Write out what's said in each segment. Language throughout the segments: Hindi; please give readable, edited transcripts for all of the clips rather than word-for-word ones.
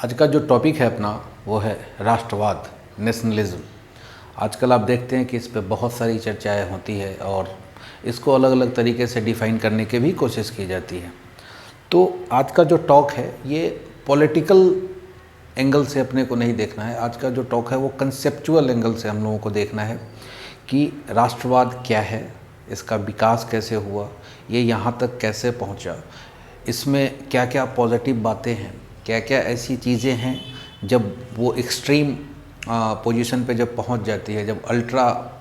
आज का जो टॉपिक है अपना वो है राष्ट्रवाद, नेशनलिज्म। आजकल आप देखते हैं कि इस पे बहुत सारी चर्चाएं होती है और इसको अलग अलग तरीके से डिफ़ाइन करने की भी कोशिश की जाती है। तो आज का जो टॉक है ये पॉलिटिकल एंगल से अपने को नहीं देखना है। आज का जो टॉक है वो कंसेप्चुअल एंगल से हम लोगों को देखना है कि राष्ट्रवाद क्या है, इसका विकास कैसे हुआ, ये यहाँ तक कैसे पहुँचा, इसमें क्या क्या पॉजिटिव बातें हैं, क्या क्या ऐसी चीज़ें हैं जब वो एक्सट्रीम पोजीशन पे जब पहुंच जाती है, जब अल्ट्रा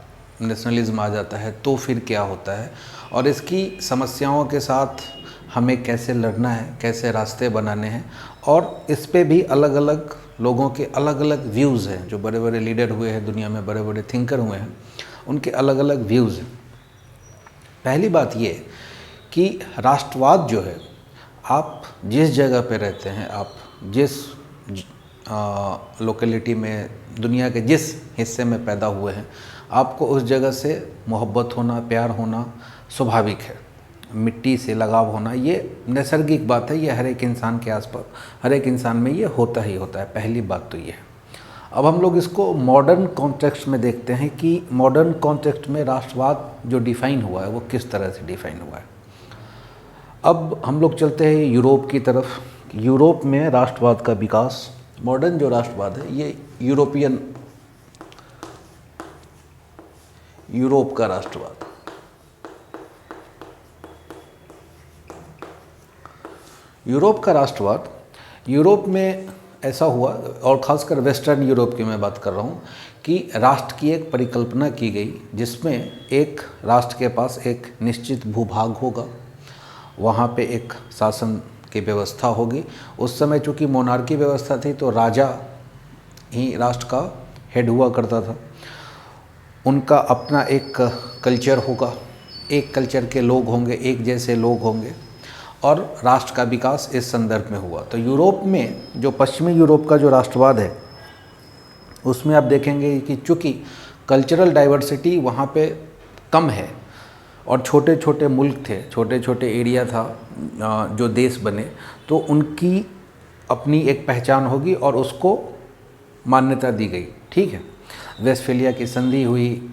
नेशनलिज्म आ जाता है तो फिर क्या होता है और इसकी समस्याओं के साथ हमें कैसे लड़ना है, कैसे रास्ते बनाने हैं। और इस पे भी अलग अलग लोगों के अलग अलग व्यूज़ हैं। जो बड़े बड़े लीडर हुए हैं दुनिया में, बड़े बड़े थिंकर हुए हैं, उनके अलग अलग व्यूज़ हैं। पहली बात ये कि राष्ट्रवाद जो है, आप जिस जगह पे रहते हैं, आप जिस लोकेलिटी में, दुनिया के जिस हिस्से में पैदा हुए हैं, आपको उस जगह से मोहब्बत होना, प्यार होना स्वाभाविक है। मिट्टी से लगाव होना ये नैसर्गिक बात है, ये हर एक इंसान के आसपास, हर एक इंसान में ये होता ही होता है। पहली बात तो ये है। अब हम लोग इसको मॉडर्न कॉन्टेक्स्ट में देखते हैं कि मॉडर्न कॉन्टेक्स्ट में राष्ट्रवाद जो डिफ़ाइन हुआ है वो किस तरह से डिफ़ाइन हुआ है। अब हम लोग चलते हैं यूरोप की तरफ। यूरोप में राष्ट्रवाद का विकास, मॉडर्न जो राष्ट्रवाद है ये यूरोप का राष्ट्रवाद, यूरोप में ऐसा हुआ, और ख़ासकर वेस्टर्न यूरोप की मैं बात कर रहा हूँ, कि राष्ट्र की एक परिकल्पना की गई जिसमें एक राष्ट्र के पास एक निश्चित भूभाग होगा, वहाँ पे एक शासन की व्यवस्था होगी। उस समय चूँकि मोनार्की व्यवस्था थी तो राजा ही राष्ट्र का हेड हुआ करता था। उनका अपना एक कल्चर होगा, एक कल्चर के लोग होंगे, एक जैसे लोग होंगे, और राष्ट्र का विकास इस संदर्भ में हुआ। तो यूरोप में जो पश्चिमी यूरोप का जो राष्ट्रवाद है उसमें आप देखेंगे कि चूँकि कल्चरल डाइवर्सिटी वहाँ पे कम है और छोटे छोटे मुल्क थे, छोटे छोटे एरिया था जो देश बने, तो उनकी अपनी एक पहचान होगी और उसको मान्यता दी गई। ठीक है, वेस्टफेलिया की संधि हुई,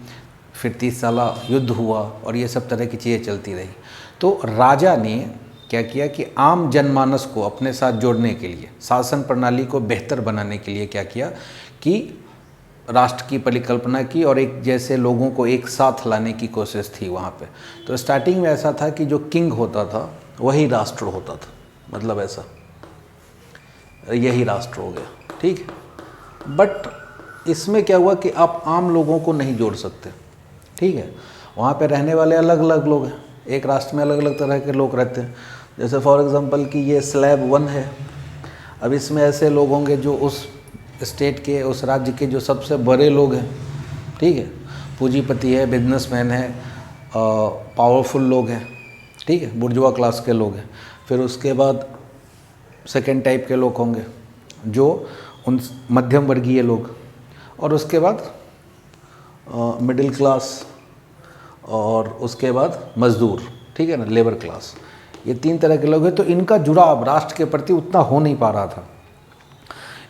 फिर 30 साल युद्ध हुआ और ये सब तरह की चीज़ें चलती रही। तो राजा ने क्या किया कि आम जनमानस को अपने साथ जोड़ने के लिए, शासन प्रणाली को बेहतर बनाने के लिए क्या किया कि राष्ट्र की परिकल्पना की और एक जैसे लोगों को एक साथ लाने की कोशिश थी वहाँ पे। तो स्टार्टिंग में ऐसा था कि जो किंग होता था वही राष्ट्र होता था, मतलब ऐसा, यही राष्ट्र हो गया। ठीक है, बट इसमें क्या हुआ कि आप आम लोगों को नहीं जोड़ सकते। ठीक है, वहाँ पे रहने वाले अलग अलग लोग हैं, एक राष्ट्र में अलग अलग तरह के लोग रहते हैं। जैसे फॉर एग्जांपल कि ये स्लैब 1 है, अब इसमें ऐसे लोग होंगे जो उस स्टेट के, उस राज्य के जो सबसे बड़े लोग हैं, ठीक है, पूंजीपति है, बिजनेसमैन है, पावरफुल लोग हैं, ठीक है, बुर्जुआ क्लास के लोग हैं। फिर उसके बाद सेकेंड टाइप के लोग होंगे जो उन मध्यम वर्गीय लोग, और उसके बाद मिडिल क्लास, और उसके बाद मजदूर, ठीक है ना, लेबर क्लास। ये 3 तरह के लोग हैं। तो इनका जुड़ाव राष्ट्र के प्रति उतना हो नहीं पा रहा था।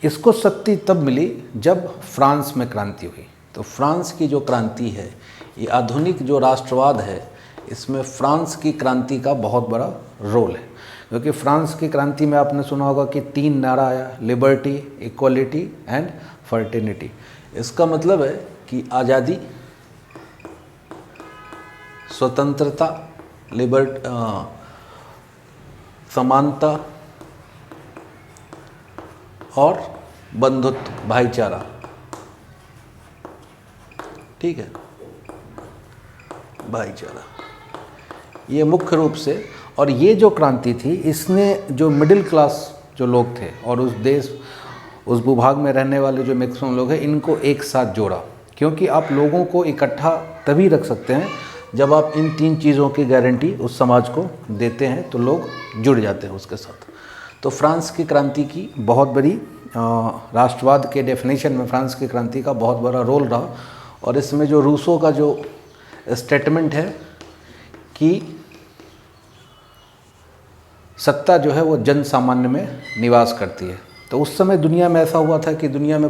इसको शक्ति तब मिली जब फ्रांस में क्रांति हुई। तो फ्रांस की जो क्रांति है, ये आधुनिक जो राष्ट्रवाद है, इसमें फ्रांस की क्रांति का बहुत बड़ा रोल है। क्योंकि फ्रांस की क्रांति में आपने सुना होगा कि 3 नारा आया, लिबर्टी, इक्वलिटी एंड फर्टिनिटी। इसका मतलब है कि आज़ादी, स्वतंत्रता, समानता और बंधुत्व, भाईचारा। ठीक है, भाईचारा, ये मुख्य रूप से। और ये जो क्रांति थी, इसने जो मिडिल क्लास जो लोग थे और उस देश, उस भूभाग में रहने वाले जो मैक्सिमम लोग हैं, इनको एक साथ जोड़ा। क्योंकि आप लोगों को इकट्ठा तभी रख सकते हैं जब आप इन 3 चीज़ों की गारंटी उस समाज को देते हैं, तो लोग जुड़ जाते हैं उसके साथ। तो फ्रांस की क्रांति की बहुत बड़ी, राष्ट्रवाद के डेफिनेशन में फ्रांस की क्रांति का बहुत बड़ा रोल रहा। और इसमें जो रूसो का जो स्टेटमेंट है कि सत्ता जो है वो जन सामान्य में निवास करती है, तो उस समय दुनिया में ऐसा हुआ था कि दुनिया में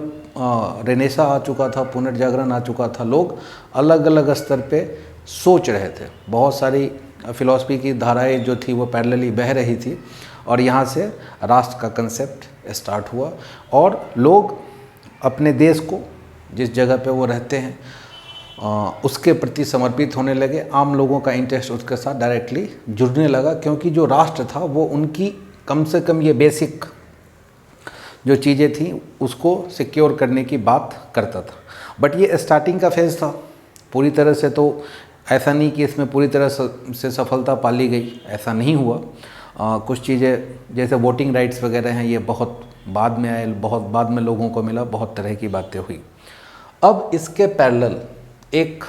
रेनेसा आ चुका था, पुनर्जागरण आ चुका था, लोग अलग अलग स्तर पे सोच रहे थे, बहुत सारी फिलॉसफी की धाराएं जो थी वो पैरेलली बह रही थी, और यहाँ से राष्ट्र का कंसेप्ट स्टार्ट हुआ और लोग अपने देश को, जिस जगह पे वो रहते हैं, उसके प्रति समर्पित होने लगे। आम लोगों का इंटरेस्ट उसके साथ डायरेक्टली जुड़ने लगा, क्योंकि जो राष्ट्र था वो उनकी कम से कम ये बेसिक जो चीज़ें थी उसको सिक्योर करने की बात करता था। बट ये स्टार्टिंग का फेज़ था, पूरी तरह से तो ऐसा नहीं कि इसमें पूरी तरह से सफलता पाली गई, ऐसा नहीं हुआ। कुछ चीज़ें जैसे वोटिंग राइट्स वगैरह हैं, ये बहुत बाद में आए, बहुत बाद में लोगों को मिला, बहुत तरह की बातें हुई। अब इसके पैरेलल एक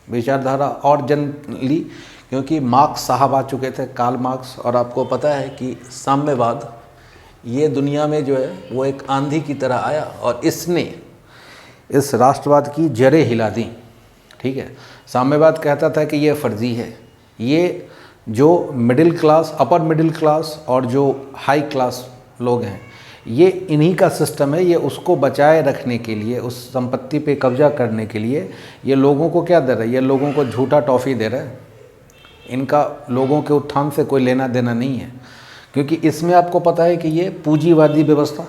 विचारधारा और जन्म ली, क्योंकि मार्क्स साहब आ चुके थे, कार्ल मार्क्स, और आपको पता है कि साम्यवाद ये दुनिया में जो है वो एक आंधी की तरह आया और इसने इस राष्ट्रवाद की जड़ें हिला दी। ठीक है, साम्यवाद कहता था कि ये फर्जी है, ये जो middle class, upper middle class और जो हाई क्लास लोग हैं, ये इन्हीं का सिस्टम है, ये उसको बचाए रखने के लिए, उस संपत्ति पे कब्जा करने के लिए ये लोगों को क्या दे रहा है, ये लोगों को झूठा टॉफ़ी दे रहा है। इनका लोगों के उत्थान से कोई लेना देना नहीं है, क्योंकि इसमें आपको पता है कि ये पूंजीवादी व्यवस्था,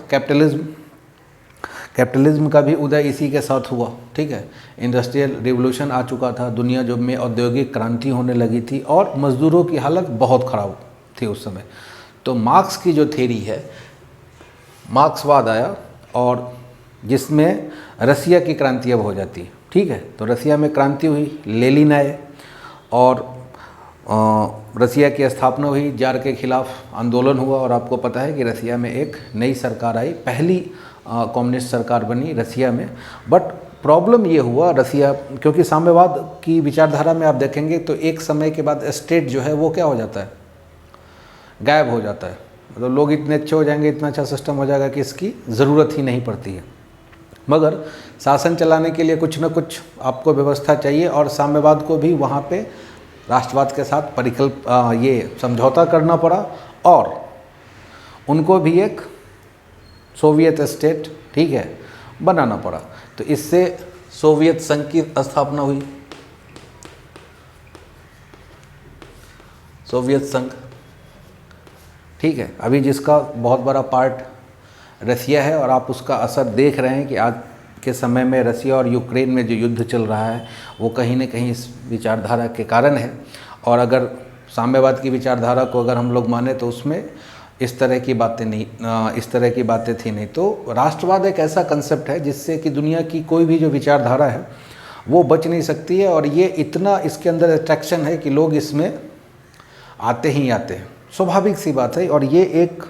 कैपिटलिज्म का भी उदय इसी के साथ हुआ। ठीक है, इंडस्ट्रियल रिवॉल्यूशन आ चुका था, दुनिया जो में औद्योगिक क्रांति होने लगी थी और मज़दूरों की हालत बहुत ख़राब थी उस समय। तो मार्क्स की जो थ्योरी है, मार्क्सवाद आया और जिसमें रसिया की क्रांति अब हो जाती है। ठीक है, तो रसिया में क्रांति हुई, लेनिन आए और रसिया की स्थापना हुई, जार के खिलाफ आंदोलन हुआ और आपको पता है कि रसिया में एक नई सरकार आई, पहली कम्युनिस्ट सरकार बनी रसिया में। बट प्रॉब्लम ये हुआ रसिया, क्योंकि साम्यवाद की विचारधारा में आप देखेंगे तो एक समय के बाद स्टेट जो है वो क्या हो जाता है, गायब हो जाता है। मतलब लोग इतने अच्छे हो जाएंगे, इतना अच्छा सिस्टम हो जाएगा कि इसकी ज़रूरत ही नहीं पड़ती है। मगर शासन चलाने के लिए कुछ न कुछ आपको व्यवस्था चाहिए, और साम्यवाद को भी वहाँ पे राष्ट्रवाद के साथ ये समझौता करना पड़ा और उनको भी एक सोवियत स्टेट, ठीक है, बनाना पड़ा। तो इससे सोवियत संघ की स्थापना हुई, सोवियत संघ। ठीक है, अभी जिसका बहुत बड़ा पार्ट रसिया है और आप उसका असर देख रहे हैं कि आज के समय में रसिया और यूक्रेन में जो युद्ध चल रहा है वो कहीं न कहीं इस विचारधारा के कारण है। और अगर साम्यवाद की विचारधारा को अगर हम लोग माने तो उसमें इस तरह की बातें नहीं, इस तरह की बातें थी नहीं। तो राष्ट्रवाद एक ऐसा कंसेप्ट है जिससे कि दुनिया की कोई भी जो विचारधारा है वो बच नहीं सकती है, और ये इतना इसके अंदर अट्रैक्शन है कि लोग इसमें आते ही आते हैं, स्वाभाविक सी बात है। और ये एक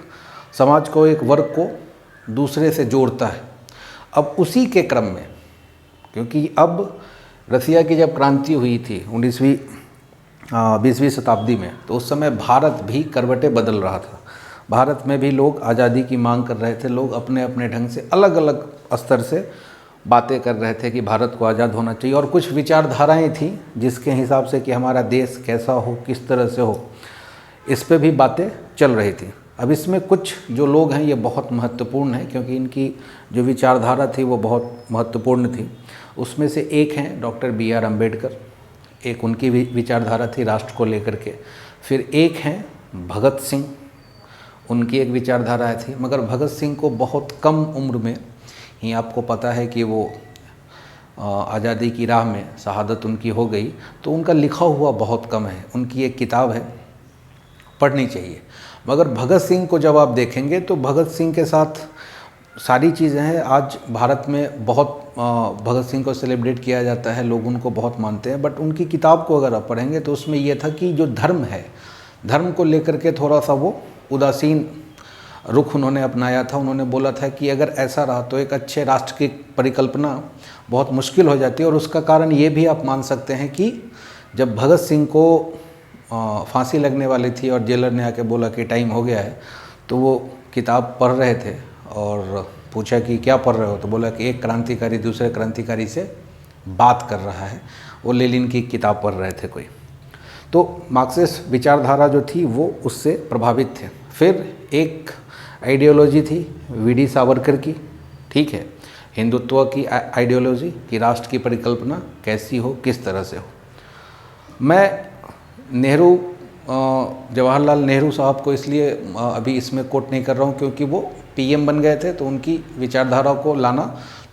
समाज को, एक वर्ग को दूसरे से जोड़ता है। अब उसी के क्रम में, क्योंकि अब रसिया की जब क्रांति हुई थी 20वीं शताब्दी में, तो उस समय भारत भी करवटें बदल रहा था। भारत में भी लोग आज़ादी की मांग कर रहे थे, लोग अपने अपने ढंग से अलग अलग स्तर से बातें कर रहे थे कि भारत को आज़ाद होना चाहिए, और कुछ विचारधाराएं थी जिसके हिसाब से कि हमारा देश कैसा हो, किस तरह से हो, इस पे भी बातें चल रही थी। अब इसमें कुछ जो लोग हैं ये बहुत महत्वपूर्ण हैं, क्योंकि इनकी जो विचारधारा थी वो बहुत महत्वपूर्ण थी। उसमें से एक हैं डॉक्टर B.R. अम्बेडकर, एक उनकी विचारधारा थी राष्ट्र को लेकर के। फिर एक हैं भगत सिंह, उनकी एक विचारधारा थी, मगर भगत सिंह को बहुत कम उम्र में ही आपको पता है कि वो आज़ादी की राह में शहादत उनकी हो गई। तो उनका लिखा हुआ बहुत कम है, उनकी एक किताब है, पढ़नी चाहिए। मगर भगत सिंह को जब आप देखेंगे तो भगत सिंह के साथ सारी चीज़ें हैं। आज भारत में बहुत भगत सिंह को सेलिब्रेट किया जाता है, लोग उनको बहुत मानते हैं। बट उनकी किताब को अगर आप पढ़ेंगे तो उसमें यह था कि जो धर्म है, धर्म को लेकर के थोड़ा सा वो उदासीन रुख उन्होंने अपनाया था। उन्होंने बोला था कि अगर ऐसा रहा तो एक अच्छे राष्ट्र की परिकल्पना बहुत मुश्किल हो जाती है। और उसका कारण ये भी आप मान सकते हैं कि जब भगत सिंह को फांसी लगने वाली थी और जेलर ने आके बोला कि टाइम हो गया है, तो वो किताब पढ़ रहे थे और पूछा कि क्या पढ़ रहे हो, तो बोला कि एक क्रांतिकारी दूसरे क्रांतिकारी से बात कर रहा है। वो लेनिन की किताब पढ़ रहे थे कोई। तो मार्क्सिस्ट विचारधारा जो थी वो उससे प्रभावित थे। फिर एक आइडियोलॉजी थी वीडी सावरकर की, ठीक है, हिंदुत्व की आइडियोलॉजी कि राष्ट्र की परिकल्पना कैसी हो, किस तरह से हो। मैं नेहरू, जवाहरलाल नेहरू साहब को इसलिए अभी इसमें कोट नहीं कर रहा हूँ क्योंकि वो पीएम बन गए थे, तो उनकी विचारधारा को लाना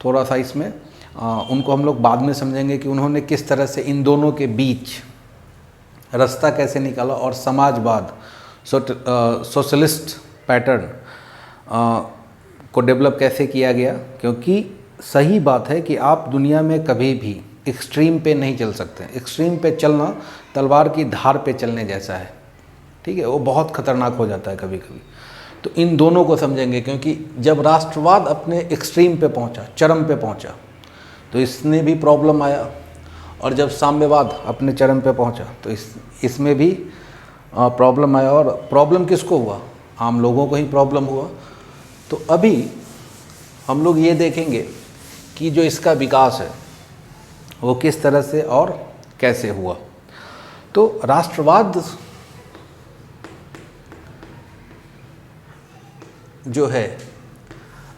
थोड़ा सा इसमें उनको हम लोग बाद में समझेंगे कि उन्होंने किस तरह से इन दोनों के बीच रास्ता कैसे निकाला और समाजवाद, सोशलिस्ट पैटर्न को डेवलप कैसे किया गया। क्योंकि सही बात है कि आप दुनिया में कभी भी एक्सट्रीम पे नहीं चल सकते। एक्सट्रीम पे चलना तलवार की धार पे चलने जैसा है, ठीक है, वो बहुत खतरनाक हो जाता है कभी कभी। तो इन दोनों को समझेंगे, क्योंकि जब राष्ट्रवाद अपने एक्सट्रीम पे पहुंचा, चरम पे पहुंचा, तो इसमें भी प्रॉब्लम आया, और जब साम्यवाद अपने चरम पे पहुंचा तो इसमें भी प्रॉब्लम आया। और प्रॉब्लम किसको हुआ? आम लोगों को ही प्रॉब्लम हुआ। तो अभी हम लोग ये देखेंगे कि जो इसका विकास है वो किस तरह से और कैसे हुआ। तो राष्ट्रवाद जो है,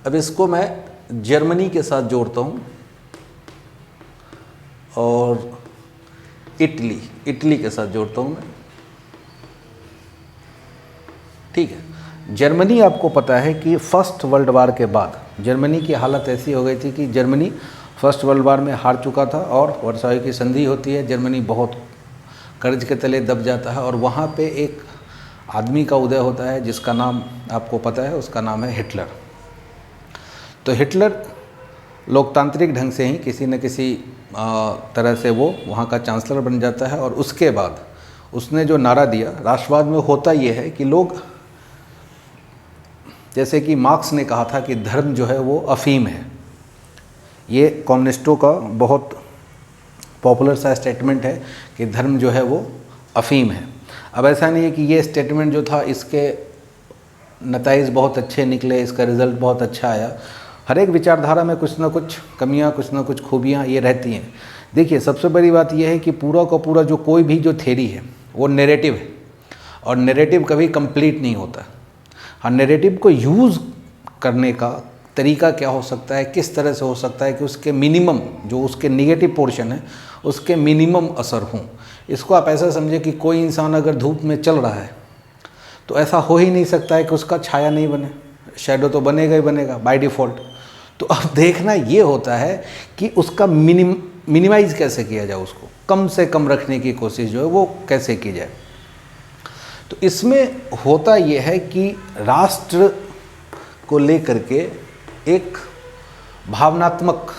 अब इसको मैं जर्मनी के साथ जोड़ता हूँ और इटली के साथ जोड़ता हूँ मैं, ठीक है। जर्मनी, आपको पता है कि फर्स्ट वर्ल्ड वार के बाद जर्मनी की हालत ऐसी हो गई थी कि जर्मनी फर्स्ट वर्ल्ड वार में हार चुका था और वर्साई की संधि होती है, जर्मनी बहुत कर्ज के तले दब जाता है, और वहाँ पे एक आदमी का उदय होता है जिसका नाम आपको पता है, उसका नाम है हिटलर। तो हिटलर लोकतांत्रिक ढंग से ही किसी न किसी तरह से वो वहाँ का चांसलर बन जाता है, और उसके बाद उसने जो नारा दिया, राष्ट्रवाद में होता ये है कि लोग, जैसे कि मार्क्स ने कहा था कि धर्म जो है वो अफीम है, ये कम्युनिस्टों का बहुत पॉपुलर सा स्टेटमेंट है कि धर्म जो है वो अफीम है। अब ऐसा नहीं है कि ये स्टेटमेंट जो था इसके नताइज बहुत अच्छे निकले, इसका रिज़ल्ट बहुत अच्छा आया। हर एक विचारधारा में कुछ ना कुछ कमियां, कुछ ना कुछ खूबियां ये रहती हैं। देखिए, सबसे बड़ी बात यह है कि पूरा का पूरा जो कोई भी जो थ्योरी है वो नैरेटिव है, और नैरेटिव कभी कंप्लीट नहीं होता। हाँ, नैरेटिव को यूज़ करने का तरीका क्या हो सकता है, किस तरह से हो सकता है कि उसके मिनिमम, जो उसके निगेटिव पोर्शन है उसके मिनिमम असर हों। इसको आप ऐसा समझे कि कोई इंसान अगर धूप में चल रहा है तो ऐसा हो ही नहीं सकता है कि उसका छाया नहीं बने, शैडो तो बनेगा ही बनेगा बाय डिफ़ॉल्ट। तो अब देखना ये होता है कि उसका मिनिमाइज़ कैसे किया जाए, उसको कम से कम रखने की कोशिश जो है वो कैसे की जाए। तो इसमें होता ये है कि राष्ट्र को लेकर के एक भावनात्मक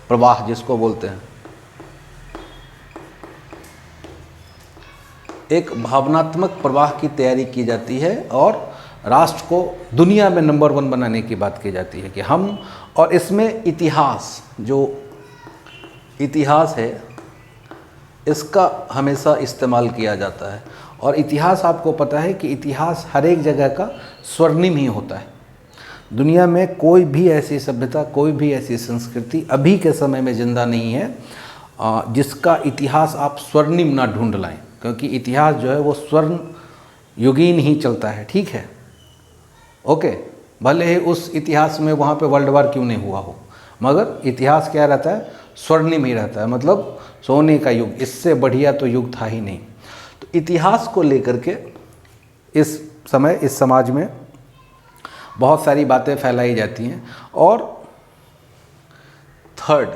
प्रवाह जिसको बोलते हैं, एक भावनात्मक प्रवाह की तैयारी की जाती है, और राष्ट्र को दुनिया में नंबर 1 बनाने की बात की जाती है कि हम, और इसमें इतिहास, जो इतिहास है इसका हमेशा इस्तेमाल किया जाता है। और इतिहास, आपको पता है कि इतिहास हर एक जगह का स्वर्णिम ही होता है। दुनिया में कोई भी ऐसी सभ्यता, कोई भी ऐसी संस्कृति अभी के समय में जिंदा नहीं है जिसका इतिहास आप स्वर्णिम ना ढूंढ लाएं, क्योंकि इतिहास जो है वो स्वर्ण युगीन ही चलता है, ठीक है, ओके। भले ही उस इतिहास में वहाँ पे वर्ल्ड वार क्यों नहीं हुआ हो, मगर इतिहास क्या रहता है, स्वर्णिम ही रहता है, मतलब सोने का युग, इससे बढ़िया तो युग था ही नहीं। तो इतिहास को लेकर के इस समय इस समाज में बहुत सारी बातें फैलाई जाती हैं। और थर्ड,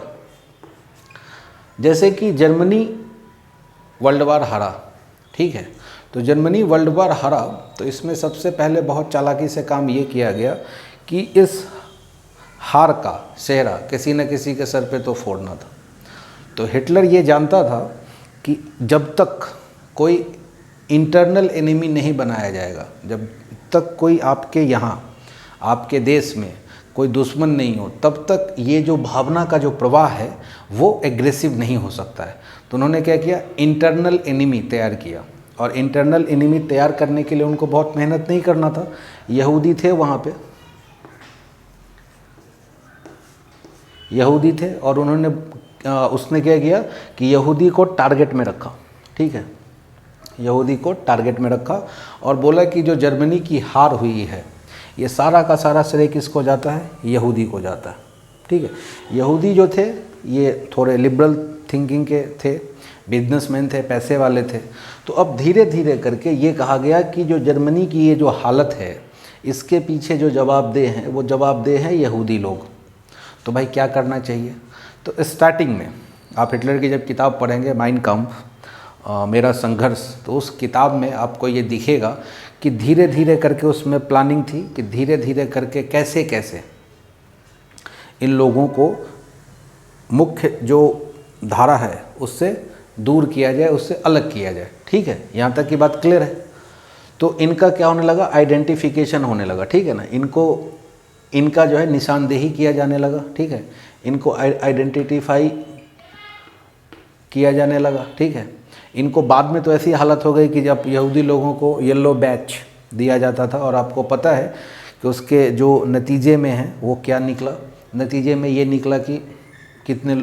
जैसे कि जर्मनी वर्ल्ड वार हारा, ठीक है, तो जर्मनी वर्ल्ड वार हारा, तो इसमें सबसे पहले बहुत चालाकी से काम ये किया गया कि इस हार का सेहरा किसी न किसी के सर पे तो फोड़ना था। तो हिटलर ये जानता था कि जब तक कोई इंटरनल एनिमी नहीं बनाया जाएगा, जब तक कोई आपके यहाँ, आपके देश में कोई दुश्मन नहीं हो, तब तक ये जो भावना का जो प्रवाह है वो एग्रेसिव नहीं हो सकता है। तो उन्होंने क्या किया, इंटरनल एनिमी तैयार किया। और इंटरनल एनिमी तैयार करने के लिए उनको बहुत मेहनत नहीं करना था। यहूदी थे वहाँ पे, यहूदी थे, और उसने क्या किया कि यहूदी को टारगेट में रखा, ठीक है, यहूदी को टारगेट में रखा, और बोला कि जो जर्मनी की हार हुई है ये सारा का सारा श्रेय किसको जाता है? यहूदी को जाता है। ठीक है, यहूदी जो थे ये थोड़े लिबरल थिंकिंग के थे, बिजनेसमैन थे, पैसे वाले थे। तो अब धीरे धीरे करके ये कहा गया कि जो जर्मनी की ये जो हालत है इसके पीछे जो जवाबदेह हैं वो जवाबदेह हैं यहूदी लोग। तो भाई क्या करना चाहिए? तो स्टार्टिंग में आप हिटलर की जब किताब पढ़ेंगे माइन काम्फ, मेरा संघर्ष, तो उस किताब में आपको ये दिखेगा कि धीरे धीरे करके उसमें प्लानिंग थी कि धीरे धीरे करके कैसे कैसे इन लोगों को मुख्य जो धारा है उससे दूर किया जाए, उससे अलग किया जाए। ठीक है, यहाँ तक की बात क्लियर है। तो इनका क्या होने लगा? आइडेंटिफिकेशन होने लगा। ठीक है ना, इनका जो है निशानदेही किया जाने लगा। ठीक है, इनको आइडेंटिफाई किया जाने लगा। ठीक है, इनको बाद में तो ऐसी हालत हो गई कि जब यहूदी लोगों को येलो बैच दिया जाता था, और आपको पता है कि उसके जो नतीजे में है वो क्या निकला? नतीजे में ये निकला कि कितने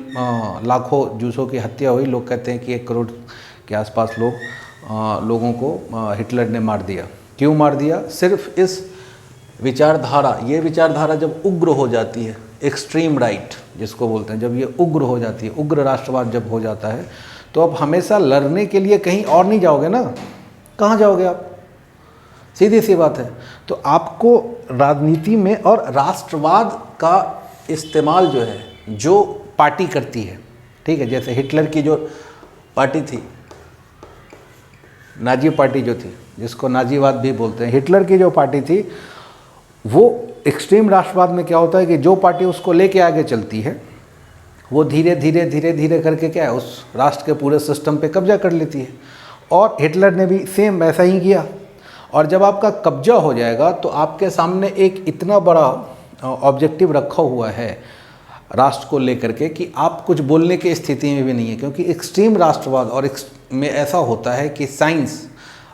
लाखों जूसों की हत्या हुई। लोग कहते हैं कि 1 करोड़ के आसपास लोगों को हिटलर ने मार दिया। क्यों मार दिया? सिर्फ इस विचारधारा, ये विचारधारा जब उग्र हो जाती है, एक्सट्रीम राइट जिसको बोलते हैं, जब ये उग्र हो जाती है, उग्र राष्ट्रवाद जब हो जाता है, तो अब हमेशा लड़ने के लिए कहीं और नहीं जाओगे ना। कहाँ जाओगे आप? सीधी सी बात है। तो आपको राजनीति में और राष्ट्रवाद का इस्तेमाल जो है, जो पार्टी करती है, ठीक है, जैसे हिटलर की जो पार्टी थी, नाजी पार्टी जो थी, जिसको नाजीवाद भी बोलते हैं, हिटलर की जो पार्टी थी, वो एक्सट्रीम राष्ट्रवाद में क्या होता है कि जो पार्टी उसको लेके आगे चलती है वो धीरे धीरे धीरे धीरे करके क्या है, उस राष्ट्र के पूरे सिस्टम पे कब्जा कर लेती है। और हिटलर ने भी सेम वैसा ही किया। और जब आपका कब्जा हो जाएगा तो आपके सामने एक इतना बड़ा ऑब्जेक्टिव रखा हुआ है राष्ट्र को लेकर के कि आप कुछ बोलने की स्थिति में भी नहीं है, क्योंकि एक्सट्रीम राष्ट्रवाद और में ऐसा होता है कि साइंस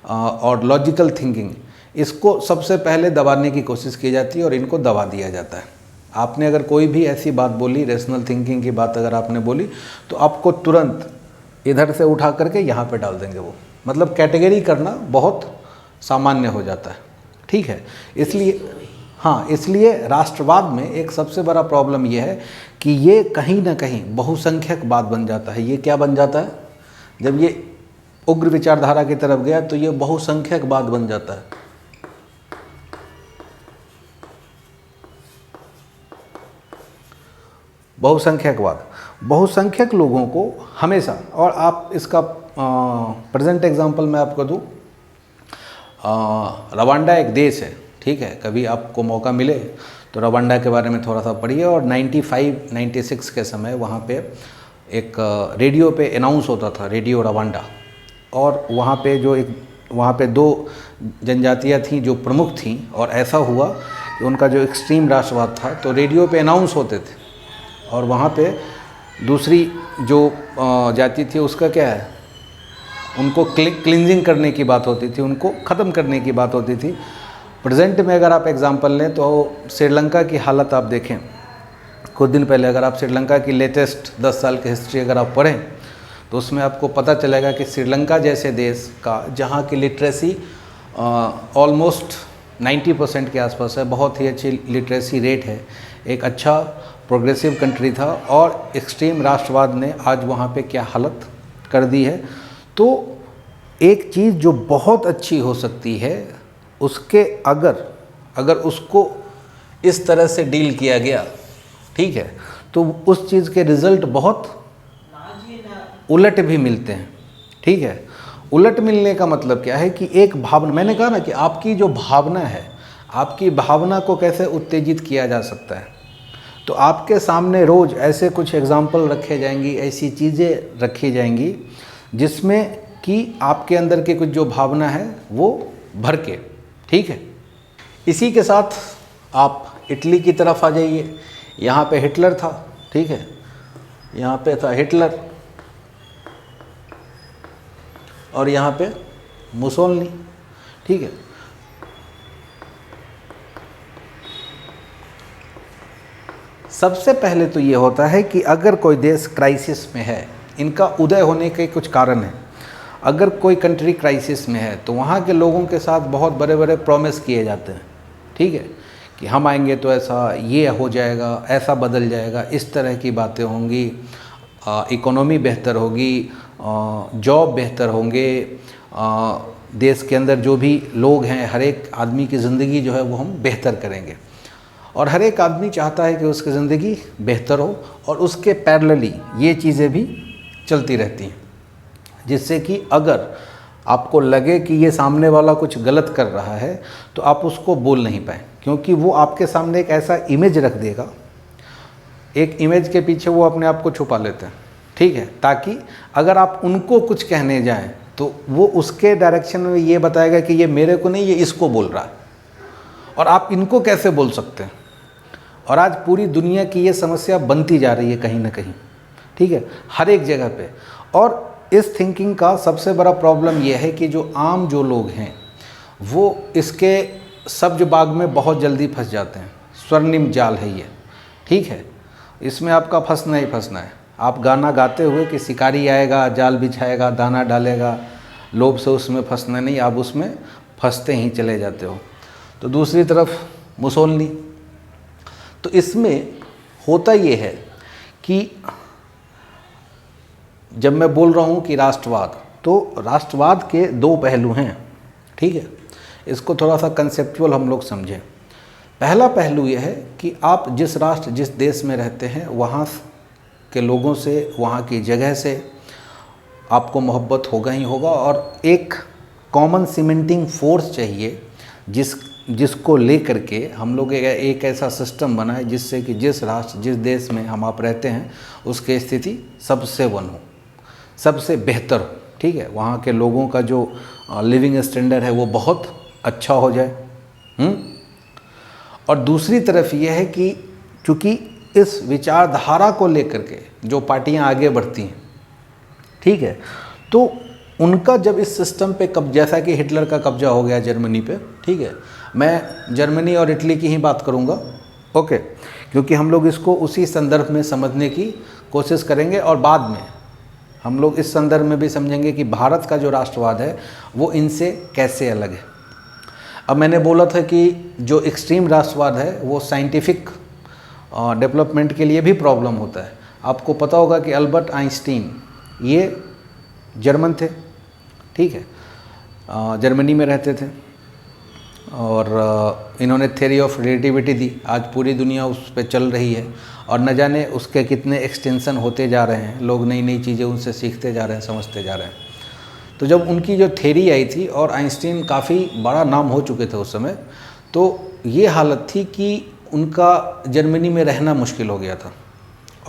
और लॉजिकल थिंकिंग, इसको सबसे पहले दबाने की कोशिश की जाती है और इनको दबा दिया जाता है। आपने अगर कोई भी ऐसी बात बोली, रेशनल थिंकिंग की बात अगर आपने बोली, तो आपको तुरंत इधर से उठा करके यहाँ पे डाल देंगे वो। मतलब कैटेगरी करना बहुत सामान्य हो जाता है। ठीक है, इसलिए हाँ, इसलिए राष्ट्रवाद में एक सबसे बड़ा प्रॉब्लम ये है कि ये कहीं ना कहीं बहुसंख्यकवाद बन जाता है। ये क्या बन जाता है? जब ये उग्र विचारधारा की तरफ गया तो ये बहुसंख्यकवाद बन जाता है। बहुसंख्यकवाद, बहुसंख्यक लोगों को हमेशा, और आप इसका प्रेजेंट एग्जांपल मैं आपको दूँ, रवांडा एक देश है, ठीक है, कभी आपको मौका मिले तो रवांडा के बारे में थोड़ा सा पढ़िए। और 95-96 के समय वहाँ पे एक रेडियो पे अनाउंस होता था, रेडियो रवांडा, और वहाँ पे 2 जनजातियाँ थीं जो प्रमुख थीं, और ऐसा हुआ कि उनका जो एक्सट्रीम राष्ट्रवाद था तो रेडियो पे अनाउंस होते थे, और वहाँ पे दूसरी जो जाति थी उसका क्या है, उनको क्लिनजिंग करने की बात होती थी, उनको ख़त्म करने की बात होती थी। प्रेजेंट में अगर आप एग्जांपल लें तो श्रीलंका की हालत आप देखें, कुछ दिन पहले अगर आप श्रीलंका की लेटेस्ट 10 साल की हिस्ट्री अगर आप पढ़ें तो उसमें आपको पता चलेगा कि श्रीलंका जैसे देश का, जहाँ की लिटरेसी ऑलमोस्ट 90% के आसपास है, बहुत ही अच्छी लिटरेसी रेट है, एक अच्छा प्रोग्रेसिव कंट्री था, और एक्सट्रीम राष्ट्रवाद ने आज वहाँ पे क्या हालत कर दी है। तो एक चीज़ जो बहुत अच्छी हो सकती है, उसके अगर उसको इस तरह से डील किया गया, ठीक है, तो उस चीज़ के रिज़ल्ट बहुत उलट भी मिलते हैं। ठीक है, उलट मिलने का मतलब क्या है कि एक भावना, मैंने कहा ना कि आपकी जो भावना है, आपकी भावना को कैसे उत्तेजित किया जा सकता है। तो आपके सामने रोज़ ऐसे कुछ एग्जाम्पल रखे जाएंगी, ऐसी चीज़ें रखी जाएंगी जिसमें कि आपके अंदर की कुछ जो भावना है वो भर के, ठीक है। इसी के साथ आप इटली की तरफ आ जाइए, यहाँ पे हिटलर था, ठीक है, यहाँ पे था हिटलर, और यहाँ पे मुसोलिनी, ठीक है। सबसे पहले तो ये होता है कि अगर कोई देश क्राइसिस में है, इनका उदय होने के कुछ कारण हैं। अगर कोई कंट्री क्राइसिस में है तो वहाँ के लोगों के साथ बहुत बड़े बड़े प्रॉमिस किए जाते हैं, ठीक है, कि हम आएंगे तो ऐसा ये हो जाएगा, ऐसा बदल जाएगा, इस तरह की बातें होंगी, इकोनॉमी बेहतर होगी, जॉब बेहतर होंगे, देश के अंदर जो भी लोग हैं हर एक आदमी की ज़िंदगी जो है वो हम बेहतर करेंगे। और हर एक आदमी चाहता है कि उसकी ज़िंदगी बेहतर हो और उसके पैरेलली ये चीज़ें भी चलती रहती हैं, जिससे कि अगर आपको लगे कि ये सामने वाला कुछ गलत कर रहा है तो आप उसको बोल नहीं पाए, क्योंकि वो आपके सामने एक ऐसा इमेज रख देगा, एक इमेज के पीछे वो अपने आप को छुपा लेते हैं, ठीक है, ताकि अगर आप उनको कुछ कहने जाएं तो वो उसके डायरेक्शन में ये बताएगा कि ये मेरे को नहीं, ये इसको बोल रहा है और आप इनको कैसे बोल सकते हैं। और आज पूरी दुनिया की ये समस्या बनती जा रही है कहीं ना कहीं, ठीक है, हर एक जगह पे। और इस थिंकिंग का सबसे बड़ा प्रॉब्लम यह है कि जो आम जो लोग हैं वो इसके सब्ज बाग में बहुत जल्दी फंस जाते हैं। स्वर्णिम जाल है ये, ठीक है, इसमें आपका फंसना ही फंसना है। आप गाना गाते हुए कि शिकारी आएगा, जाल बिछाएगा, दाना डालेगा, लोभ से उसमें फंसना नहीं, आप उसमें फंसते ही चले जाते हो। तो दूसरी तरफ मुसोलनी, तो इसमें होता ये है कि जब मैं बोल रहा हूँ कि राष्ट्रवाद, तो राष्ट्रवाद के दो पहलू हैं, ठीक है, इसको थोड़ा सा कंसेप्चुअल हम लोग समझें। पहला पहलू यह है कि आप जिस राष्ट्र जिस देश में रहते हैं वहाँ के लोगों से, वहाँ की जगह से आपको मोहब्बत होगा ही होगा, और एक कॉमन सीमेंटिंग फोर्स चाहिए जिसको लेकर के हम लोग एक ऐसा सिस्टम बनाए जिससे कि जिस राष्ट्र जिस देश में हम आप रहते हैं उसकी स्थिति सबसे वन हो, सबसे बेहतर हो, ठीक है, वहाँ के लोगों का जो लिविंग स्टैंडर्ड है वो बहुत अच्छा हो जाए। और दूसरी तरफ ये है कि चूँकि इस विचारधारा को लेकर के जो पार्टियां आगे बढ़ती हैं, ठीक है, तो उनका जब इस सिस्टम पे जैसा कि हिटलर का कब्जा हो गया जर्मनी पे, ठीक है, मैं जर्मनी और इटली की ही बात करूँगा, ओके, क्योंकि हम लोग इसको उसी संदर्भ में समझने की कोशिश करेंगे और बाद में हम लोग इस संदर्भ में भी समझेंगे कि भारत का जो राष्ट्रवाद है वो इनसे कैसे अलग है। अब मैंने बोला था कि जो एक्सट्रीम राष्ट्रवाद है वो साइंटिफिक डेवलपमेंट के लिए भी प्रॉब्लम होता है। आपको पता होगा कि अल्बर्ट आइंस्टीन ये जर्मन थे, ठीक है, जर्मनी में रहते थे और इन्होंने थ्योरी ऑफ रिलेटिविटी दी। आज पूरी दुनिया उस पर चल रही है और न जाने उसके कितने एक्सटेंशन होते जा रहे हैं, लोग नई नई चीज़ें उनसे सीखते जा रहे हैं, समझते जा रहे हैं। तो जब उनकी जो थ्योरी आई थी और आइंस्टीन काफ़ी बड़ा नाम हो चुके थे उस समय, तो ये हालत थी कि उनका जर्मनी में रहना मुश्किल हो गया था।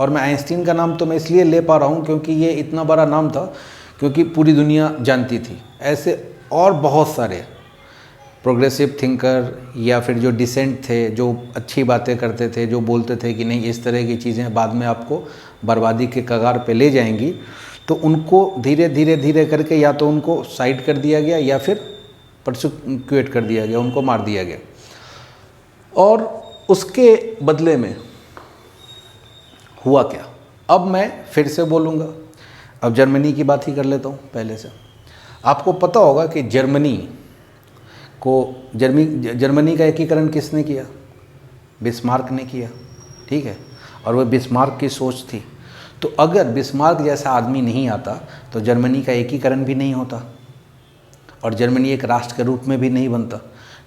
और मैं आइंस्टीन का नाम तो मैं इसलिए ले पा रहा हूँ क्योंकि ये इतना बड़ा नाम था, क्योंकि पूरी दुनिया जानती थी। ऐसे और बहुत सारे प्रोग्रेसिव थिंकर या फिर जो डिसेंट थे, जो अच्छी बातें करते थे, जो बोलते थे कि नहीं इस तरह की चीज़ें बाद में आपको बर्बादी के कगार पे ले जाएंगी, तो उनको धीरे धीरे धीरे करके या तो उनको साइड कर दिया गया या फिर परसिक्यूट कर दिया गया, उनको मार दिया गया। और उसके बदले में हुआ क्या, अब मैं फिर से बोलूँगा। अब जर्मनी की बात ही कर लेता हूँ पहले से। आपको पता होगा कि जर्मनी का एकीकरण किसने किया? बिस्मार्क ने किया, ठीक है, और वह बिस्मार्क की सोच थी। तो अगर बिस्मार्क जैसा आदमी नहीं आता तो जर्मनी का एकीकरण भी नहीं होता और जर्मनी एक राष्ट्र के रूप में भी नहीं बनता।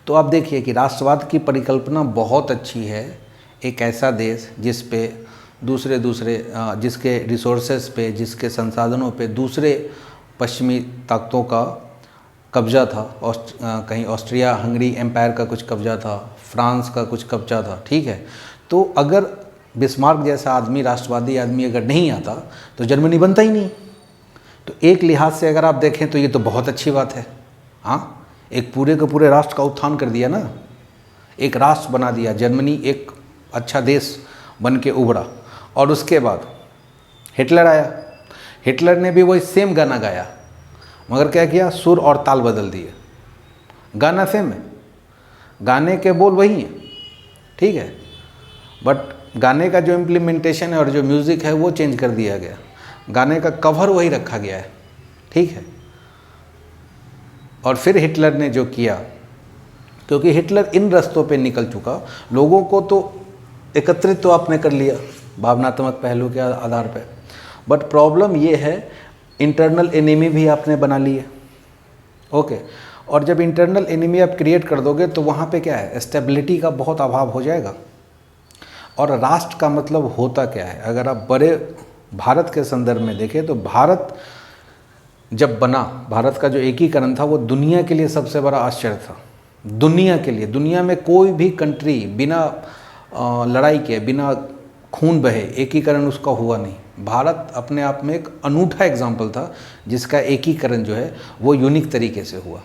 तो आप देखिए कि राष्ट्रवाद की परिकल्पना बहुत अच्छी है। एक ऐसा देश जिस पे दूसरे जिसके रिसोर्सेज पे, जिसके संसाधनों पे दूसरे पश्चिमी ताकतों का कब्जा था, कहीं ऑस्ट्रिया हंगरी एम्पायर का कुछ कब्जा था, फ्रांस का कुछ कब्जा था, ठीक है। तो अगर बिस्मार्क जैसा आदमी, राष्ट्रवादी आदमी अगर नहीं आता तो जर्मनी बनता ही नहीं। तो एक लिहाज से अगर आप देखें तो ये तो बहुत अच्छी बात है। हाँ, एक पूरे के पूरे राष्ट्र का उत्थान कर दिया ना, एक राष्ट्र बना दिया, जर्मनी एक अच्छा देश बन के उभरा। और उसके बाद हिटलर आया, हिटलर ने भी वही सेम गाना गाया, मगर क्या किया, सुर और ताल बदल दिए। गाना सेम है, गाने के बोल वही हैं, ठीक है, बट गाने का जो इम्प्लीमेंटेशन है और जो म्यूज़िक है वो चेंज कर दिया गया। गाने का कवर वही रखा गया है, ठीक है। और फिर हिटलर ने जो किया क्योंकि हिटलर इन रास्तों पे निकल चुका, लोगों को तो एकत्रित तो आपने कर लिया भावनात्मक पहलू के आधार पे, बट प्रॉब्लम ये है इंटरनल एनिमी भी आपने बना ली है। ओके, और जब इंटरनल एनिमी आप क्रिएट कर दोगे तो वहाँ पे क्या है, स्टेबिलिटी का बहुत अभाव हो जाएगा। और राष्ट्र का मतलब होता क्या है, अगर आप बड़े भारत के संदर्भ में देखें तो भारत जब बना, भारत का जो एकीकरण था वो दुनिया के लिए सबसे बड़ा आश्चर्य था। दुनिया के लिए, दुनिया में कोई भी कंट्री बिना लड़ाई के, बिना खून बहे एकीकरण उसका हुआ नहीं। भारत अपने आप में एक अनूठा एग्जाम्पल था जिसका एकीकरण जो है वो यूनिक तरीके से हुआ।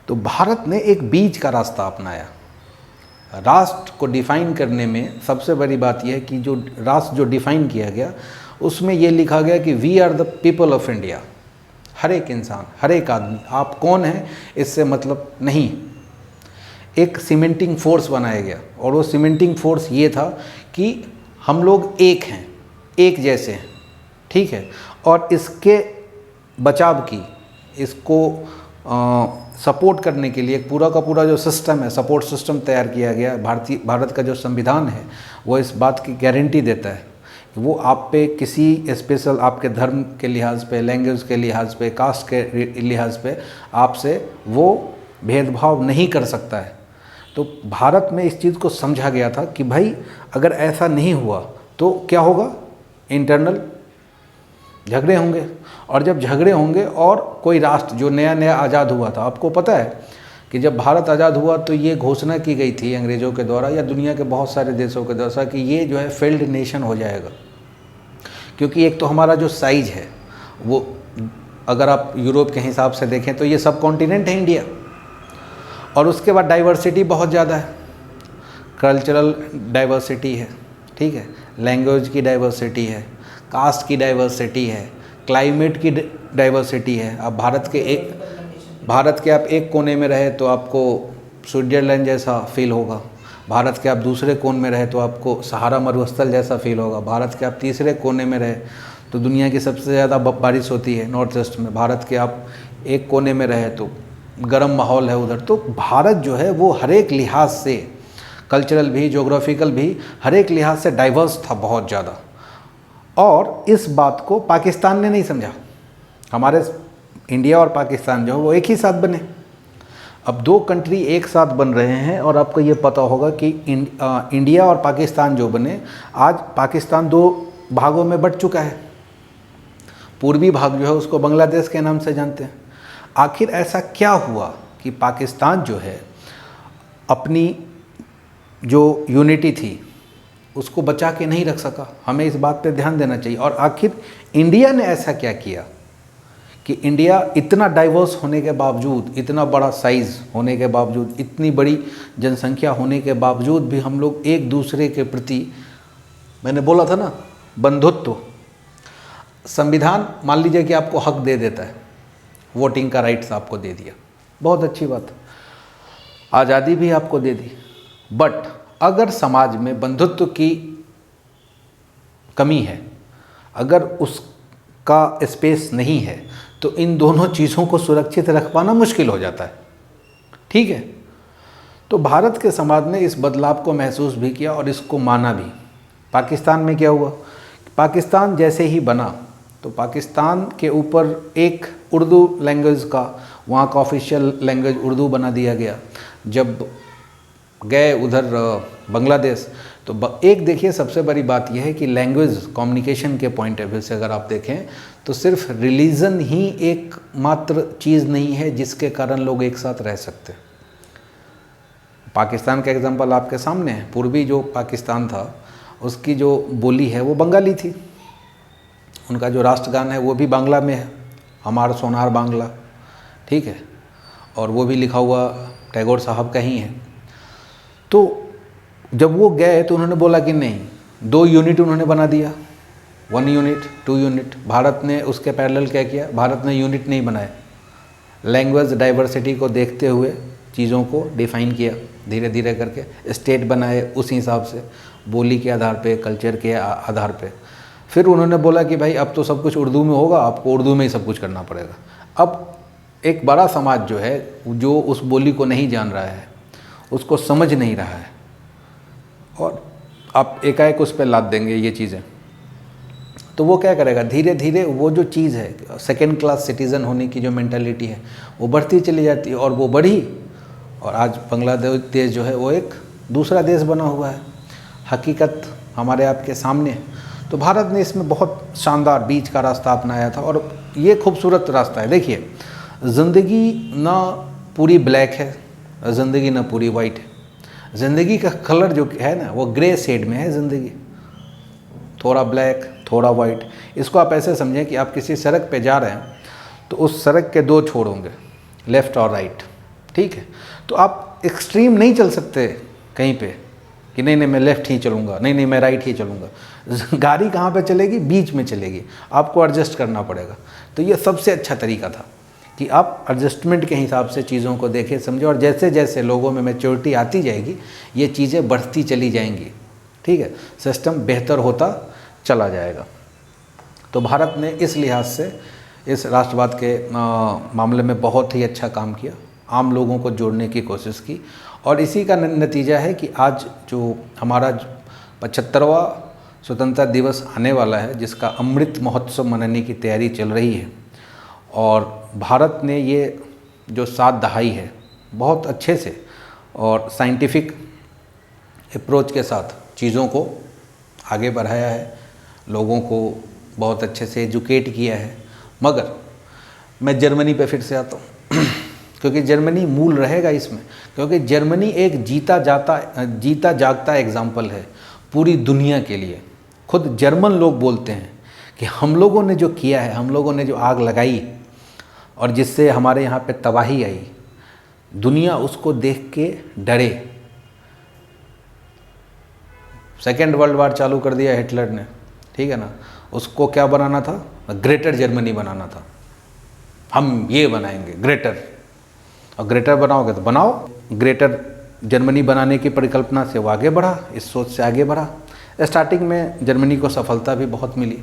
तो भारत ने एक बीच का रास्ता अपनाया। राष्ट्र को डिफ़ाइन करने में सबसे बड़ी बात यह है कि जो राष्ट्र जो डिफ़ाइन किया गया उसमें ये लिखा गया कि we are the people of India. हर एक इंसान, हर एक आदमी, आप कौन हैं इससे मतलब नहीं, एक सीमेंटिंग फोर्स बनाया गया। और वो सीमेंटिंग फोर्स ये था कि हम लोग एक हैं, एक जैसे हैं, ठीक है। और इसके बचाव की, इसको सपोर्ट करने के लिए एक पूरा का पूरा जो सिस्टम है, सपोर्ट सिस्टम तैयार किया गया। भारत का जो संविधान है वो इस बात की गारंटी देता है कि वो आप पे किसी स्पेशल, आपके धर्म के लिहाज पे, लैंग्वेज के लिहाज पे, कास्ट के लिहाज पे आपसे वो भेदभाव नहीं कर सकता है। तो भारत में इस चीज़ को समझा गया था कि भाई अगर ऐसा नहीं हुआ तो क्या होगा, इंटरनल झगड़े होंगे। और जब झगड़े होंगे, और कोई राष्ट्र जो नया नया आज़ाद हुआ था, आपको पता है कि जब भारत आज़ाद हुआ तो ये घोषणा की गई थी अंग्रेज़ों के द्वारा या दुनिया के बहुत सारे देशों के द्वारा कि ये जो है फेल्ड नेशन हो जाएगा। क्योंकि एक तो हमारा जो साइज है वो, अगर आप यूरोप के हिसाब से देखें तो ये सब कॉन्टिनेंट है इंडिया, और उसके बाद डाइवर्सिटी बहुत ज़्यादा है, कल्चरल डाइवर्सिटी है, ठीक है, लैंग्वेज की डाइवर्सिटी है, कास्ट की डाइवर्सिटी है, क्लाइमेट की डाइवर्सिटी है। अब भारत के आप एक कोने में रहे तो आपको स्विट्ज़रलैंड जैसा फील होगा, भारत के आप दूसरे कोने में रहे तो आपको सहारा मरुस्थल जैसा फील होगा, भारत के आप तीसरे कोने में रहे तो दुनिया की सबसे ज़्यादा बारिश होती है नॉर्थ ईस्ट में, भारत के आप एक कोने में रहे तो गर्म माहौल है उधर। तो भारत जो है वो हर एक लिहाज से, कल्चरल भी, जोग्राफिकल भी, हर एक लिहाज से डाइवर्स था बहुत ज़्यादा। और इस बात को पाकिस्तान ने नहीं समझा। हमारे इंडिया और पाकिस्तान जो है वो एक ही साथ बने। अब दो कंट्री एक साथ बन रहे हैं, और आपको ये पता होगा कि इंडिया और पाकिस्तान जो बने, आज पाकिस्तान दो भागों में बंट चुका है। पूर्वी भाग जो है उसको बांग्लादेश के नाम से जानते हैं। आखिर ऐसा क्या हुआ कि पाकिस्तान जो है अपनी जो यूनिटी थी उसको बचा के नहीं रख सका? हमें इस बात पे ध्यान देना चाहिए। और आखिर इंडिया ने ऐसा क्या किया कि इंडिया इतना डाइवर्स होने के बावजूद, इतना बड़ा साइज़ होने के बावजूद, इतनी बड़ी जनसंख्या होने के बावजूद भी हम लोग एक दूसरे के प्रति, मैंने बोला था ना, बंधुत्व, संविधान मान लीजिए कि आपको हक दे देता है, वोटिंग का राइट्स आपको दे दिया, बहुत अच्छी बात, आज़ादी भी आपको दे दी, बट अगर समाज में बंधुत्व की कमी है, अगर उसका स्पेस नहीं है, तो इन दोनों चीज़ों को सुरक्षित रख पाना मुश्किल हो जाता है, ठीक है। तो भारत के समाज ने इस बदलाव को महसूस भी किया और इसको माना भी। पाकिस्तान में क्या हुआ, पाकिस्तान जैसे ही बना तो पाकिस्तान के ऊपर एक उर्दू लैंग्वेज का, वहाँ का ऑफिशियल लैंग्वेज उर्दू बना दिया गया। जब गए उधर बांग्लादेश तो एक देखिए, सबसे बड़ी बात यह है कि लैंग्वेज कम्युनिकेशन के पॉइंट ऑफ व्यू से अगर आप देखें तो सिर्फ रिलीजन ही एक मात्र चीज़ नहीं है जिसके कारण लोग एक साथ रह सकते। पाकिस्तान का एग्जांपल आपके सामने है। पूर्वी जो पाकिस्तान था उसकी जो बोली है वो बंगाली थी, उनका जो राष्ट्रगान है वो भी बांग्ला में है, हमारा सोनार बांग्ला, ठीक है, और वो भी लिखा हुआ टैगोर साहब का ही है। तो जब वो गए तो उन्होंने बोला कि नहीं, 2 यूनिट उन्होंने बना दिया, 1 यूनिट 2 यूनिट। भारत ने उसके पैरेलल क्या किया, भारत ने यूनिट नहीं बनाए, लैंग्वेज डाइवर्सिटी को देखते हुए चीज़ों को डिफ़ाइन किया, धीरे धीरे करके स्टेट बनाए उस हिसाब से, बोली के आधार पे, कल्चर के आधार पे। फिर उन्होंने बोला कि भाई अब तो सब कुछ उर्दू में होगा, आपको उर्दू में ही सब कुछ करना पड़ेगा। अब एक बड़ा समाज जो है, जो उस बोली को नहीं जान रहा है, उसको समझ नहीं रहा है और आप एकाएक उस पर लाद देंगे ये चीज़ें, तो वो क्या करेगा, धीरे धीरे वो जो चीज़ है सेकेंड क्लास सिटीज़न होने की जो मेंटालिटी है वो बढ़ती चली जाती है और वो बढ़ी और आज बांग्लादेश जो है वो एक दूसरा देश बना हुआ है। हकीकत हमारे आपके सामने है। तो भारत ने इसमें बहुत शानदार बीच का रास्ता अपनाया था और ये खूबसूरत रास्ता है। देखिए, ज़िंदगी ना पूरी ब्लैक है, ज़िंदगी ना पूरी वाइट है। ज़िंदगी का कलर जो है ना वो ग्रे शेड में है ज़िंदगी, थोड़ा ब्लैक थोड़ा वाइट। इसको आप ऐसे समझें कि आप किसी सड़क पे जा रहे हैं तो उस सड़क के दो छोर होंगे, लेफ़्ट और राइट, ठीक है। तो आप एक्सट्रीम नहीं चल सकते कहीं पे कि नहीं नहीं मैं लेफ़्ट ही चलूँगा, नहीं नहीं मैं राइट ही चलूँगा। गाड़ी कहाँ पे चलेगी, बीच में चलेगी, आपको एडजस्ट करना पड़ेगा। तो ये सबसे अच्छा तरीका था कि आप एडजस्टमेंट के हिसाब से चीज़ों को देखें समझें, और जैसे जैसे लोगों में मैच्योरिटी आती जाएगी ये चीज़ें बढ़ती चली जाएंगी, ठीक है, सिस्टम बेहतर होता चला जाएगा। तो भारत ने इस लिहाज से इस राष्ट्रवाद के मामले में बहुत ही अच्छा काम किया, आम लोगों को जोड़ने की कोशिश की और इसी का नतीजा है कि आज जो हमारा 75वां स्वतंत्रता दिवस आने वाला है, जिसका अमृत महोत्सव मनाने की तैयारी चल रही है और भारत ने ये जो 7 दहाई है बहुत अच्छे से और साइंटिफिक अप्रोच के साथ चीज़ों को आगे बढ़ाया है, लोगों को बहुत अच्छे से एजुकेट किया है। मगर मैं जर्मनी पे फिर से आता हूँ क्योंकि जर्मनी मूल रहेगा इसमें, क्योंकि जर्मनी एक जीता जागता एग्जाम्पल है पूरी दुनिया के लिए। खुद जर्मन लोग बोलते हैं कि हम लोगों ने जो किया है, हम लोगों ने जो आग लगाई और जिससे हमारे यहाँ पे तबाही आई, दुनिया उसको देख के डरे। सेकेंड वर्ल्ड वार चालू कर दिया हिटलर ने, ठीक है ना। उसको क्या बनाना था, ग्रेटर जर्मनी बनाना था। हम ये बनाएंगे ग्रेटर, और ग्रेटर बनाओगे तो बनाओ। ग्रेटर जर्मनी बनाने की परिकल्पना से वो आगे बढ़ा, इस सोच से आगे बढ़ा। स्टार्टिंग में जर्मनी को सफलता भी बहुत मिली,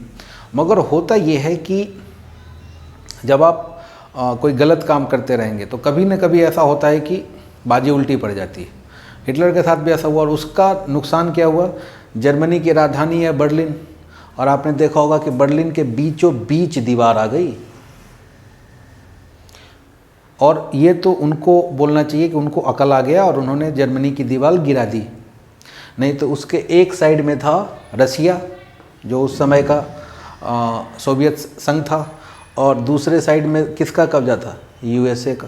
मगर होता ये है कि जब आप कोई गलत काम करते रहेंगे तो कभी न कभी ऐसा होता है कि बाजी उल्टी पड़ जाती है। हिटलर के साथ भी ऐसा हुआ और उसका नुकसान क्या हुआ, जर्मनी की राजधानी है बर्लिन और आपने देखा होगा कि बर्लिन के बीचों बीच दीवार आ गई। और ये तो उनको बोलना चाहिए कि उनको अकल आ गया और उन्होंने जर्मनी की दीवार गिरा दी, नहीं तो उसके एक साइड में था रसिया जो उस समय का सोवियत संघ था और दूसरे साइड में किसका कब्जा था, यूएसए का।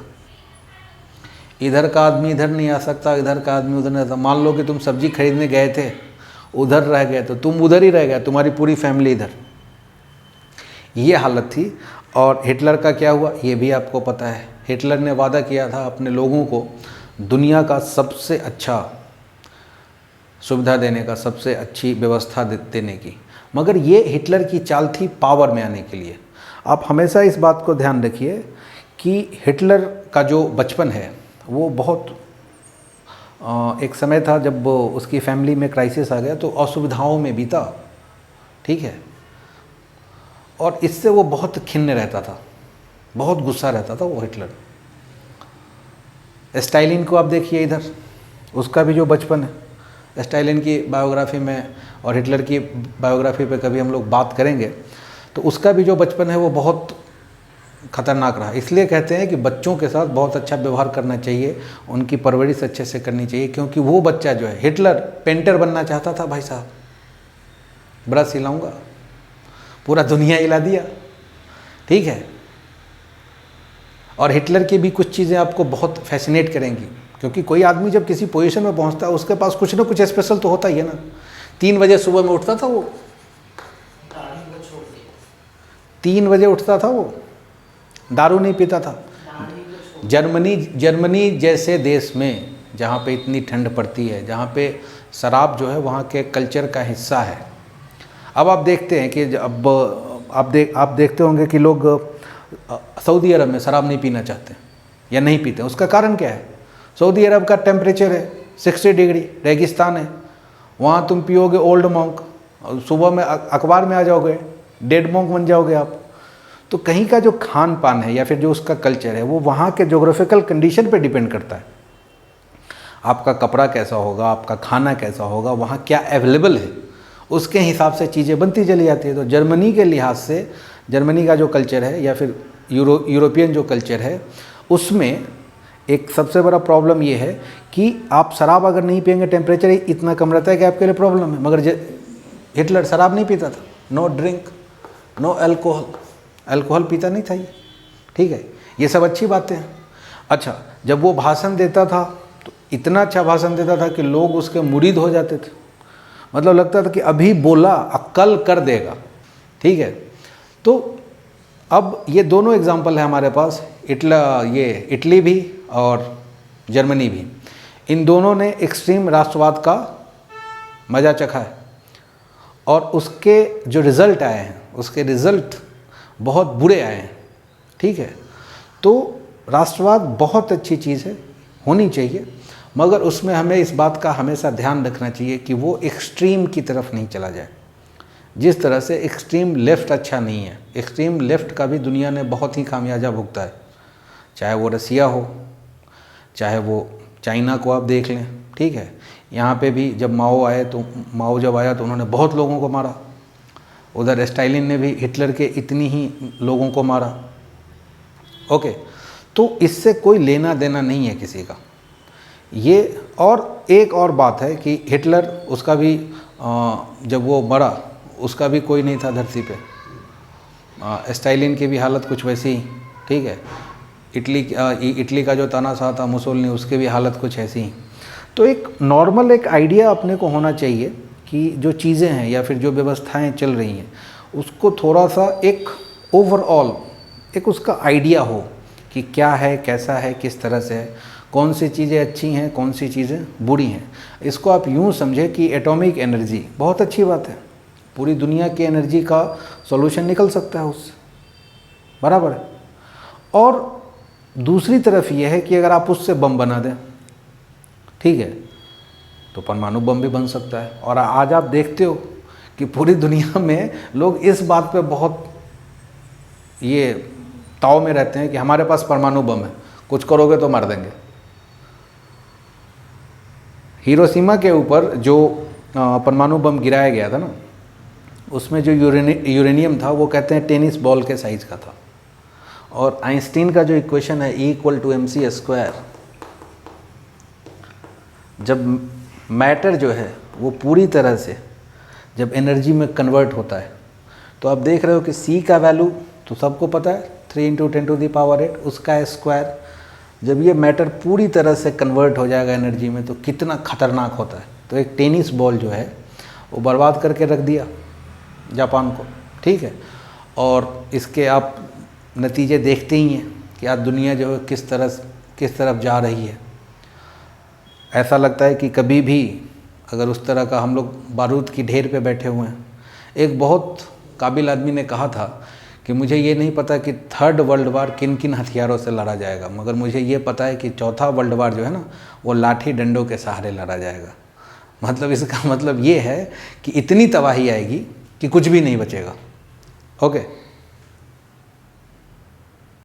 इधर का आदमी इधर नहीं आ सकता, इधर का आदमी उधर नहीं आ सकता। मान लो कि तुम सब्जी खरीदने गए थे, उधर रह गए तो तुम उधर ही रह गए, तुम्हारी पूरी फैमिली इधर। ये हालत थी। और हिटलर का क्या हुआ ये भी आपको पता है। हिटलर ने वादा किया था अपने लोगों को दुनिया का सबसे अच्छा सुविधा देने का, सबसे अच्छी व्यवस्था देने की, मगर ये हिटलर की चाल थी पावर में आने के लिए। आप हमेशा इस बात को ध्यान रखिए कि हिटलर का जो बचपन है वो बहुत एक समय था जब उसकी फैमिली में क्राइसिस आ गया तो असुविधाओं में बीता, ठीक है। और इससे वो बहुत खिन्न रहता था, बहुत गुस्सा रहता था वो हिटलर। स्टालिन को आप देखिए इधर, उसका भी जो बचपन है, स्टालिन की बायोग्राफी में और हिटलर की बायोग्राफी पे कभी हम लोग बात करेंगे तो उसका भी जो बचपन है वो बहुत खतरनाक रहा। इसलिए कहते हैं कि बच्चों के साथ बहुत अच्छा व्यवहार करना चाहिए, उनकी परवरिश अच्छे से करनी चाहिए, क्योंकि वो बच्चा जो है, हिटलर पेंटर बनना चाहता था भाई साहब, ब्रश हिलाऊंगा, पूरा दुनिया हिला दिया, ठीक है। और हिटलर की भी कुछ चीज़ें आपको बहुत फैसिनेट करेंगी, क्योंकि कोई आदमी जब किसी पोजीशन में पहुंचता है उसके पास कुछ ना कुछ स्पेशल तो होता ही है ना। 3 बजे सुबह में उठता था वो, 3 बजे उठता था वो, दारू नहीं पीता था। जर्मनी जैसे देश में जहाँ पे इतनी ठंड पड़ती है, जहाँ पे शराब जो है वहाँ के कल्चर का हिस्सा है। अब आप देखते हैं कि अब आप देखते होंगे कि लोग सऊदी अरब में शराब नहीं पीना चाहते या नहीं पीते। उसका कारण क्या है, सऊदी अरब का टेम्परेचर है 60 डिग्री, रेगिस्तान है, वहाँ तुम पियोगे ओल्ड मॉन्क, सुबह में अखबार में आ जाओगे डेड मॉन्क बन जाओगे आप। तो कहीं का जो खान पान है या फिर जो उसका कल्चर है वो वहाँ के जोग्राफिकल कंडीशन पे डिपेंड करता है। आपका कपड़ा कैसा होगा, आपका खाना कैसा होगा, वहाँ क्या अवेलेबल है, उसके हिसाब से चीज़ें बनती चली जाती है। तो जर्मनी के लिहाज से, जर्मनी का जो कल्चर है या फिर यूरोपियन जो कल्चर है, उसमें एक सबसे बड़ा प्रॉब्लम ये है कि आप शराब अगर नहीं पियेंगे, टेम्परेचर इतना कम रहता है कि आपके लिए प्रॉब्लम है। मगर हिटलर शराब नहीं पीता था, no drink, no alcohol, alcohol पीता नहीं था ये, ठीक है। ये सब अच्छी बातें हैं। अच्छा, जब वो भाषण देता था तो इतना अच्छा भाषण देता था कि लोग उसके मुरीद हो जाते थे। मतलब लगता था कि अभी बोला कल कर देगा, ठीक है। तो अब ये दोनों एग्जाम्पल है हमारे पास, इटली भी और जर्मनी भी। इन दोनों ने एक्सट्रीम राष्ट्रवाद का मजा चखा है और उसके जो रिज़ल्ट आए हैं, उसके रिज़ल्ट बहुत बुरे आए हैं, ठीक है। तो राष्ट्रवाद बहुत अच्छी चीज़ है, होनी चाहिए, मगर उसमें हमें इस बात का हमेशा ध्यान रखना चाहिए कि वो एक्सट्रीम की तरफ नहीं चला जाए। जिस तरह से एक्सट्रीम लेफ़्ट अच्छा नहीं है, एक्सट्रीम लेफ़्ट का भी दुनिया ने बहुत ही खामियाजा भुगता है। चाहे वो रसिया हो, चाहे वो चाइना को आप देख लें, ठीक है। यहाँ पे भी जब माओ जब आया तो उन्होंने बहुत लोगों को मारा। उधर स्टालिन ने भी हिटलर के इतनी ही लोगों को मारा। ओके, तो इससे कोई लेना देना नहीं है किसी का ये। और एक और बात है कि हिटलर, उसका भी जब वो मरा उसका भी कोई नहीं था धरती पे। स्टालिन की भी हालत कुछ वैसी ही, ठीक है। इटली का जो तानाशाह था मुसोलिनी, उसकी भी हालत कुछ ऐसी ही। तो एक नॉर्मल एक आइडिया अपने को होना चाहिए कि जो चीज़ें हैं या फिर जो व्यवस्थाएं चल रही हैं, उसको थोड़ा सा एक ओवरऑल एक उसका आइडिया हो कि क्या है, कैसा है, किस तरह से है, कौन सी चीज़ें अच्छी हैं, कौन सी चीज़ें बुरी हैं। इसको आप यूँ समझें कि एटॉमिक एनर्जी बहुत अच्छी बात है, पूरी दुनिया की एनर्जी का सॉल्यूशन निकल सकता है उससे, बराबर है। और दूसरी तरफ यह है कि अगर आप उससे बम बना दें, ठीक है, तो परमाणु बम भी बन सकता है। और आज आप देखते हो कि पूरी दुनिया में लोग इस बात पे बहुत ये ताव में रहते हैं कि हमारे पास परमाणु बम है, कुछ करोगे तो मार देंगे। हिरोशिमा के ऊपर जो परमाणु बम गिराया गया था ना, उसमें जो यूरेनियम था वो कहते हैं टेनिस बॉल के साइज़ का था। और आइंस्टीन का जो इक्वेशन है E=mc², जब मैटर जो है वो पूरी तरह से जब एनर्जी में कन्वर्ट होता है, तो आप देख रहे हो कि C का वैल्यू तो सबको पता है 3 × 10⁸, उसका स्क्वायर। जब ये मैटर पूरी तरह से कन्वर्ट हो जाएगा एनर्जी में तो कितना खतरनाक होता है। तो एक टेनिस बॉल जो है वो बर्बाद करके रख दिया जापान को, ठीक है। और इसके आप नतीजे देखते ही हैं कि आज दुनिया जो है किस तरफ जा रही है। ऐसा लगता है कि कभी भी अगर उस तरह का हम लोग बारूद की ढेर पे बैठे हुए हैं। एक बहुत काबिल आदमी ने कहा था कि मुझे ये नहीं पता कि 3rd वर्ल्ड वार किन किन हथियारों से लड़ा जाएगा, मगर मुझे ये पता है कि 4था वर्ल्ड वार जो है ना, वो लाठी डंडों के सहारे लड़ा जाएगा। मतलब इसका मतलब ये है कि इतनी तबाही आएगी कि कुछ भी नहीं बचेगा। ओके।